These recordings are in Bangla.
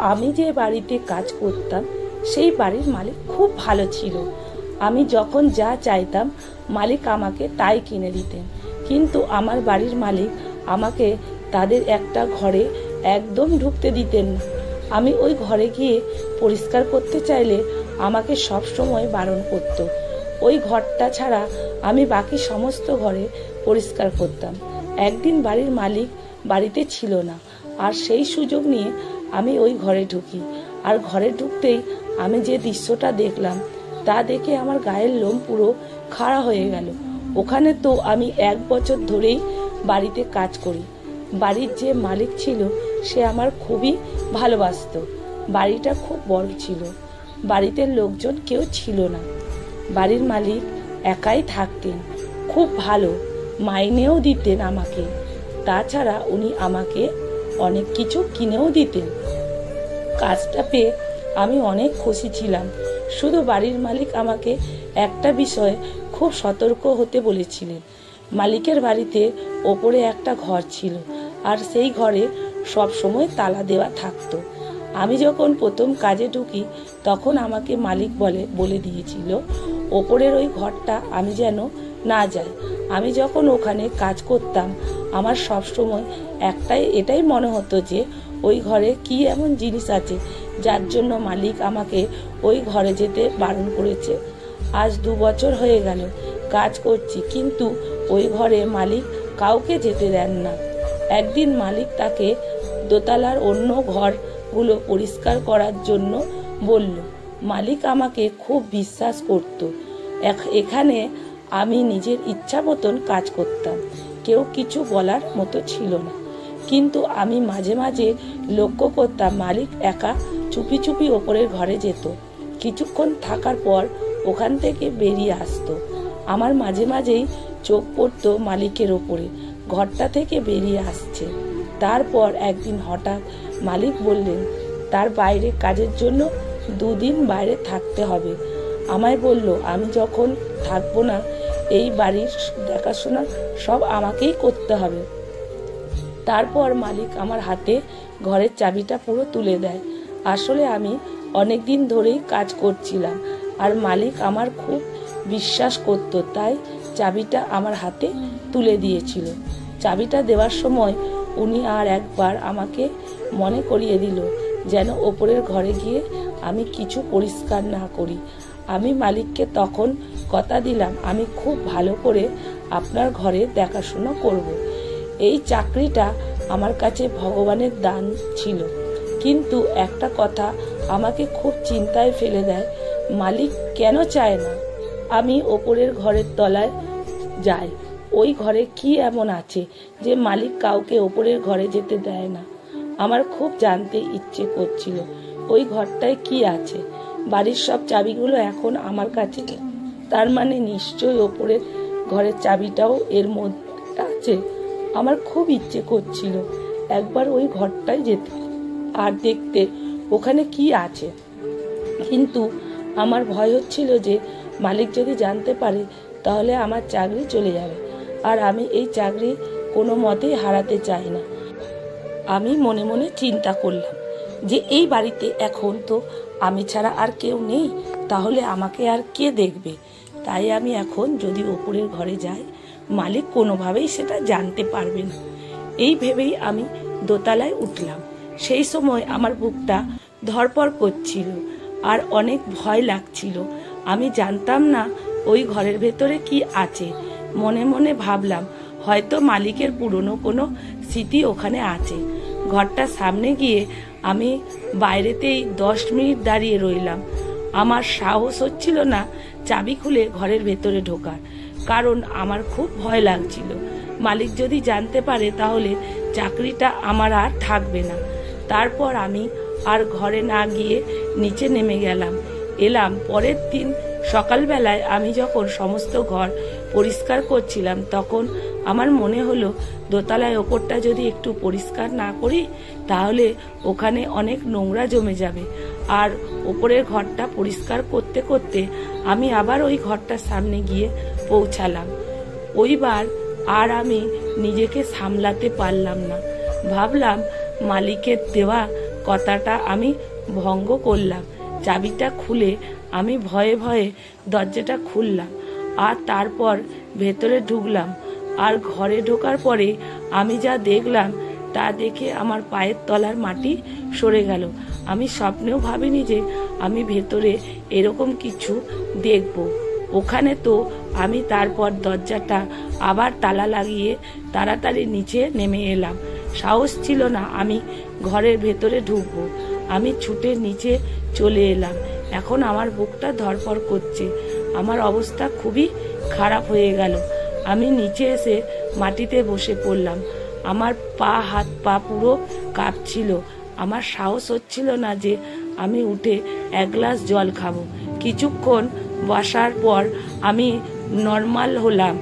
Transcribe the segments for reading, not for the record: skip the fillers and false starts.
আমি যে বাড়িতে কাজ করতাম সেই বাড়ির মালিক খুব ভালো ছিল। আমি যখন যা চাইতাম মালিক আমাকে তাই কিনে দিতেন। কিন্তু আমার বাড়ির মালিক আমাকে তাদের একটা ঘরে একদম ঢুকতে দিতেন না। আমি ওই ঘরে গিয়ে পরিষ্কার করতে চাইলে আমাকে সব সময় বারণ করত। ওই ঘরটা ছাড়া আমি বাকি সমস্ত ঘরে পরিষ্কার করতাম। একদিন বাড়ির মালিক বাড়িতে ছিল না, আর সেই সুযোগ নিয়ে আমি ওই ঘরে ঢুকি। আর ঘরে ঢুকতেই আমি যে দৃশ্যটা দেখলাম তা দেখে আমার গায়ের লোম পুরো খাড়া হয়ে গেল। ওখানে তো আমি 1 বছর ধরেই বাড়িতে কাজ করি। বাড়ির যে মালিক ছিল সে আমার খুবই ভালোবাসতো। বাড়িটা খুব বড় ছিল, বাড়িতে লোকজন কেউ ছিল না। বাড়ির মালিক একাই থাকতেন, খুব ভালো মাইনেও দিতেন আমাকে। তাছাড়া উনি আমাকে অনেক কিছু কিনেও দিতেন। কাজটা পেয়ে আমি অনেক খুশি ছিলাম। শুধু বাড়ির মালিক আমাকে একটা বিষয়ে খুব সতর্ক হতে বলেছিলেন। মালিকের বাড়িতে ওপরে একটা ঘর ছিল, আর সেই ঘরে সব সময় তালা দেওয়া থাকতো। আমি যখন প্রথম কাজে ঢুকি তখন আমাকে মালিক বলে দিয়েছিল ওপরের ওই ঘরটা আমি যেন না যাই। আমি যখন ওখানে কাজ করতাম আমার সব সময় এটাই মনে হতো যে ওই ঘরে কি এমন জিনিস আছে যার জন্য মালিক আমাকে ওই ঘরে যেতে বারণ করেছে। আজ 2 বছর হয়ে গেল কাজ করছি, কিন্তু ওই ঘরে মালিক কাউকে যেতে দেন না। একদিন মালিক তাকে দোতলার অন্য ঘরগুলো পরিষ্কার করার জন্য বলল। মালিক আমাকে খুব বিশ্বাস করত। এখানে আমি নিজের ইচ্ছা মতন কাজ করতাম, কেউ কিছু বলার মতো ছিল না। কিন্তু আমি মাঝে মাঝে লক্ষ্য করতাম মালিক একা চুপি চুপি ওপরের ঘরে যেত। কিছুক্ষণ থাকার পর ওখান থেকে বেরিয়ে আসতো। আমার মাঝে মাঝেই চোখ পড়তো মালিকের ওপরে, ঘরটা থেকে বেরিয়ে আসছে। তারপর একদিন হঠাৎ মালিক বললেন তার বাইরে কাজের জন্য 2 দিন বাইরে থাকতে হবে। আমায় বলল আমি যখন থাকবো না এই বাড়ির দেখাশোনা সব আমাকেই করতে হবে। তারপর মালিক আমার হাতে ঘরের চাবিটা পুরো তুলে দেয়। আসলে আমি অনেক দিন ধরেই কাজ করছিলাম, আর মালিক আমার খুব বিশ্বাস করত, তাই চাবিটা আমার হাতে তুলে দিয়েছিল। চাবিটা দেওয়ার সময় উনি আর একবার আমাকে মনে করিয়ে দিল যেন ওপরের ঘরে গিয়ে আমি কিছু পরিষ্কার না করি। আমি মালিককে তখন কথা দিলাম আমি খুব ভালো করে আপনার ঘরে দেখাশোনা করব। এই চাকরিটা আমার কাছে ভগবানের দান ছিল। কিন্তু একটা কথা আমাকে খুব চিন্তায় ফেলে দেয়, মালিক কেন চায় না আমি ওপরের ঘরের তলায় যাই? ওই ঘরে কি এমন আছে যে মালিক কাউকে ওপরের ঘরে যেতে দেয় না? আমার খুব জানতে ইচ্ছে করছিল ওই ঘরটায় কি আছে। বাড়ির সব চাবিগুলো এখন আমার কাছে, তার মানে নিশ্চয়ই ওপরের ঘরের চাবিটাও এর মধ্যে আছে। আমার খুব ইচ্ছে করছিল একবার ওই ঘরটায় যেতে আর দেখতে ওখানে কি আছে। কিন্তু আমার ভয় হচ্ছিল যে মালিক যদি জানতে পারে তাহলে আমার চাকরি চলে যাবে, আর আমি এই চাকরি কোনো মতেই হারাতে চাই না। আমি মনে মনে চিন্তা করলাম যে এই বাড়িতে এখন তো আমি ছাড়া আর কেউ নেই, তাহলে আমাকে আর কে দেখবে? তাই আমি এখন যদি ওপরের ঘরে যাই মালিক কোনোভাবেই সেটা জানতে পারবে না। এই ভেবেই আমি দোতলায় উঠলাম। সেই সময় আমার বুকটা ধড়ফড় করছিল আর অনেক ভয় লাগছিল। আমি জানতাম না ওই ঘরের ভেতরে কি আছে। মনে মনে ভাবলাম হয়তো মালিকের পুরনো কোনো স্মৃতি ওখানে আছে। ঘরটার সামনে গিয়ে আমি বাইরেতেই 10 মিনিট দাঁড়িয়ে রইলাম। আমার সাহস হচ্ছিল না চাবি খুলে ঘরের ভেতরে ঢোকার, কারণ আমার খুব ভয় লাগছিল মালিক যদি জানতে পারে তাহলে চাকরিটা আমার আর থাকবে না। তারপর আমি আর ঘরে না গিয়ে নিচে নেমে এলাম। পরের দিন সকালবেলায় আমি যখন সমস্ত ঘর পরিষ্কার করছিলাম তখন আমার মনে হলো দোতলায় ওপরটা যদি একটু পরিষ্কার না করি তাহলে ওখানে অনেক নোংরা জমে যাবে। আর ওপরের ঘরটা পরিষ্কার করতে করতে আমি আবার ওই ঘরটার সামনে গিয়ে পৌঁছালাম। ওইবার আর আমি নিজেকে সামলাতে পারলাম না। ভাবলাম মালিকের দেওয়া কথাটা আমি ভঙ্গ করলাম। চাবিটা খুলে আমি ভয়ে ভয়ে দরজাটা খুললাম আর তারপর ভেতরে ঢুকলাম। আর ঘরে ঢোকার পরে আমি যা দেখলাম তা দেখে আমার পায়ের তলার মাটি সরে গেল। আমি স্বপ্নেও ভাবিনি যে আমি ভেতরে এরকম কিছু দেখব। ওখানে তো আমি তারপর দরজাটা আবার তালা লাগিয়ে তাড়াতাড়ি নিচে নেমে এলাম। সাহস ছিল না আমি ঘরের ভেতরে ঢুকবো। আমি ছুটে নিচে চলে এলাম। এখন আমার বুকটা ধড়ফড় করছে। আমার অবস্থা খুবই খারাপ হয়ে গেল। আমি নিচে এসে মাটিতে বসে পড়লাম। আমার হাত পা পুরো কাঁপছিল। আমার সাহস হচ্ছিল না যে আমি উঠে এক গ্লাস জল খাবো। কিছুক্ষণ বসার পর আমি নর্মাল হলাম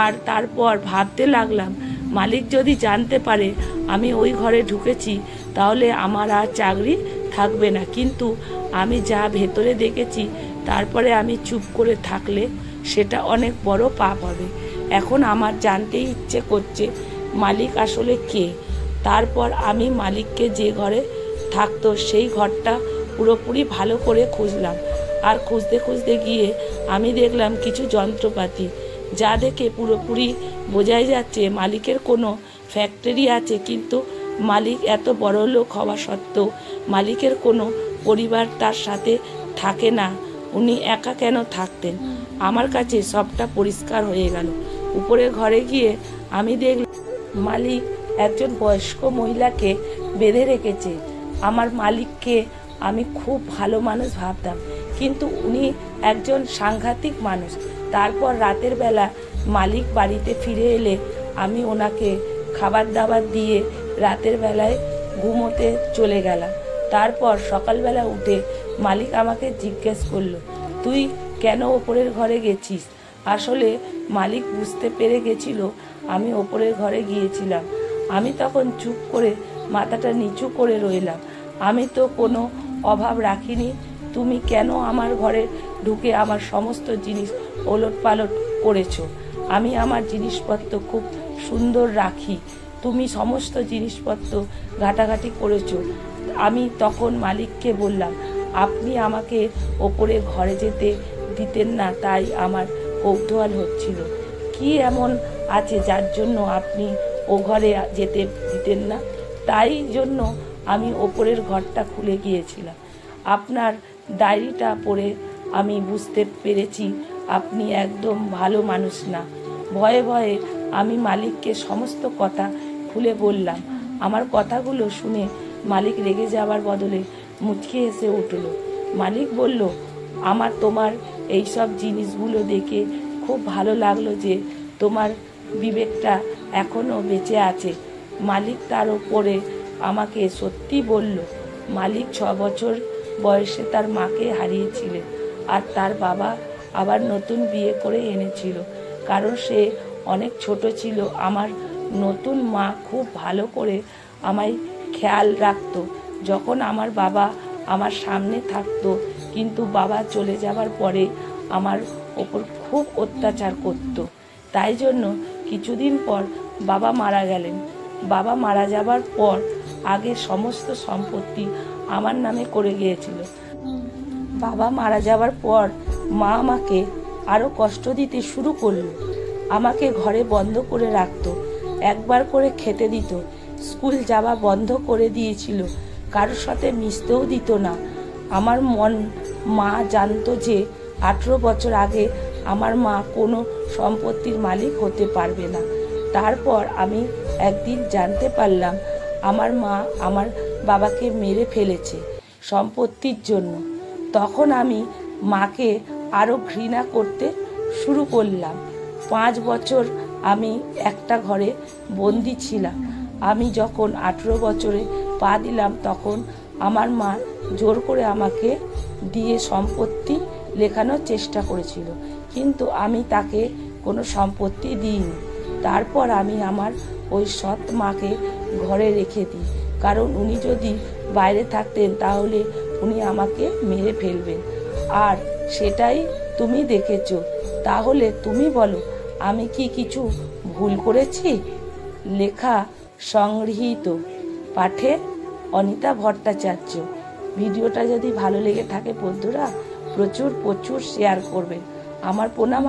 আর তারপর ভাবতে লাগলাম, মালিক যদি জানতে পারে আমি ওই ঘরে ঢুকেছি তাহলে আমার আর চাকরি থাকবে না। কিন্তু আমি যা ভেতরে দেখেছি তারপরে আমি চুপ করে থাকলে সেটা অনেক বড় পাপ হবে। এখন আমার জানতেই ইচ্ছে করছে মালিক আসলে কে। তারপর আমি মালিককে যে ঘরে থাকতো সেই ঘরটা পুরোপুরি ভালো করে খুঁজলাম। আর খুঁজতে খুঁজতে গিয়ে আমি দেখলাম কিছু যন্ত্রপাতি, যা দেখে পুরোপুরি বোঝাই যাচ্ছে মালিকের কোনো ফ্যাক্টরি আছে। কিন্তু মালিক এত বড় লোক হওয়া সত্ত্বেও মালিকের কোনো পরিবার তার সাথে থাকে না। উনি একা কেন থাকতেন? আমার কাছে সবটা পরিষ্কার হয়ে গেল। উপরে ঘরে গিয়ে আমি দেখলাম মালিক একজন বয়স্ক মহিলাকে বেঁধে রেখেছে। আমার মালিককে আমি খুব ভালো মানুষ ভাবতাম, কিন্তু উনি একজন সাংঘাতিক মানুষ। তারপর রাতের বেলা মালিক বাড়িতে ফিরে এলে আমি ওনাকে খাবার দাবার দিয়ে রাতের বেলায় ঘুমোতে চলে গেলাম। তারপর সকালবেলা উঠে মালিক আমাকে জিজ্ঞেস করলো, তুই কেন ওপরের ঘরে গেছিস? আসলে মালিক বুঝতে পেরে গেছিল আমি ওপরের ঘরে গিয়েছিলাম। আমি তখন চুপ করে মাথাটা নিচু করে রইলাম। আমি তো কোনো অভাব রাখিনি। তুমি কেন আমার ঘরে ঢুকে আমার সমস্ত জিনিস ওলট পালট করেছো? আমি আমার জিনিসপত্র খুব সুন্দর রাখি, তুমি সমস্ত জিনিসপত্র ঘাটাঘাটি করেছো। আমি তখন মালিককে বললাম, আপনি আমাকে ওপরে ঘরে যেতে দিতেন না, তাই আমার কৌতূহল হচ্ছিল কি এমন আছে যার জন্য আপনি ও ঘরে যেতে দিতেন না। তাই জন্য আমি ওপরের ঘরটা খুলে গিয়েছিলাম। আপনার ডায়েরিটা পড়ে আমি বুঝতে পেরেছি আপনি একদম ভালো মানুষ না। ভয়ে ভয়ে আমি মালিককে সমস্ত কথা খুলে বললাম। আমার কথাগুলো শুনে মালিক রেগে যাওয়ার বদলে মুচকি হেসে উঠল। মালিক বলল, আমার তোমার এইসব জিনিসগুলো দেখে খুব ভালো লাগলো যে তোমার বিবেকটা এখনো বেঁচে আছে। মালিক তার উপরে আমাকে সত্যি বলল। মালিক 6 বছর বয়সে তার মাকে হারিয়েছিলেন আর তার বাবা আবার নতুন বিয়ে করে এনেছিল, কারণ সে অনেক ছোট ছিল। আমার নতুন মা খুব ভালো করে আমায় খেয়াল রাখতো যখন আমার বাবা আমার সামনে থাকতো, কিন্তু বাবা চলে যাবার পরে আমার ওপর খুব অত্যাচার করত। তাই জন্য কিছুদিন পর বাবা মারা গেলেন। বাবা মারা যাবার পর আগে সমস্ত সম্পত্তি আমার নামে করে গিয়েছিল। বাবা মারা যাবার পর মা আমাকে আরও কষ্ট দিতে শুরু করলো। আমাকে ঘরে বন্ধ করে রাখতো, একবার করে খেতে দিত, স্কুল যাওয়া বন্ধ করে দিয়েছিল, কারোর সাথে মিশতেও দিত না। আমার মা জানতো যে 18 বছর আগে আমার মা কোনো সম্পত্তির মালিক হতে পারবে না। তারপর আমি একদিন জানতে পারলাম আমার মা আমার বাবাকে মেরে ফেলেছে সম্পত্তির জন্য। তখন আমি মাকে আরও ঘৃণা করতে শুরু করলাম। 5 বছর আমি একটা ঘরে বন্দি ছিলাম। আমি যখন 18 বছরে পা দিলাম তখন আমার মা জোর করে আমাকে দিয়ে সম্পত্তি লেখানোর চেষ্টা করেছিল, কিন্তু আমি তাকে কোনো সম্পত্তি দিইনি। তারপর আমি আমার ওই সৎ মাকে ঘরে রেখে দিই, কারণ উনি যদি বাইরে থাকতেন তাহলে উনি আমাকে মেরে ফেলবেন। আর সেটাই তুমি দেখেছো। তাহলে তুমি বলো, আমি কি কিছু ভুল করেছি? লেখা সংগৃহীত, পাঠে অনিতা ভট্টাচার্য। ভিডিওটা যদি ভালো লেগে থাকে বন্ধুরা প্রচুর প্রচুর শেয়ার করবেন। আমার প্রণাম।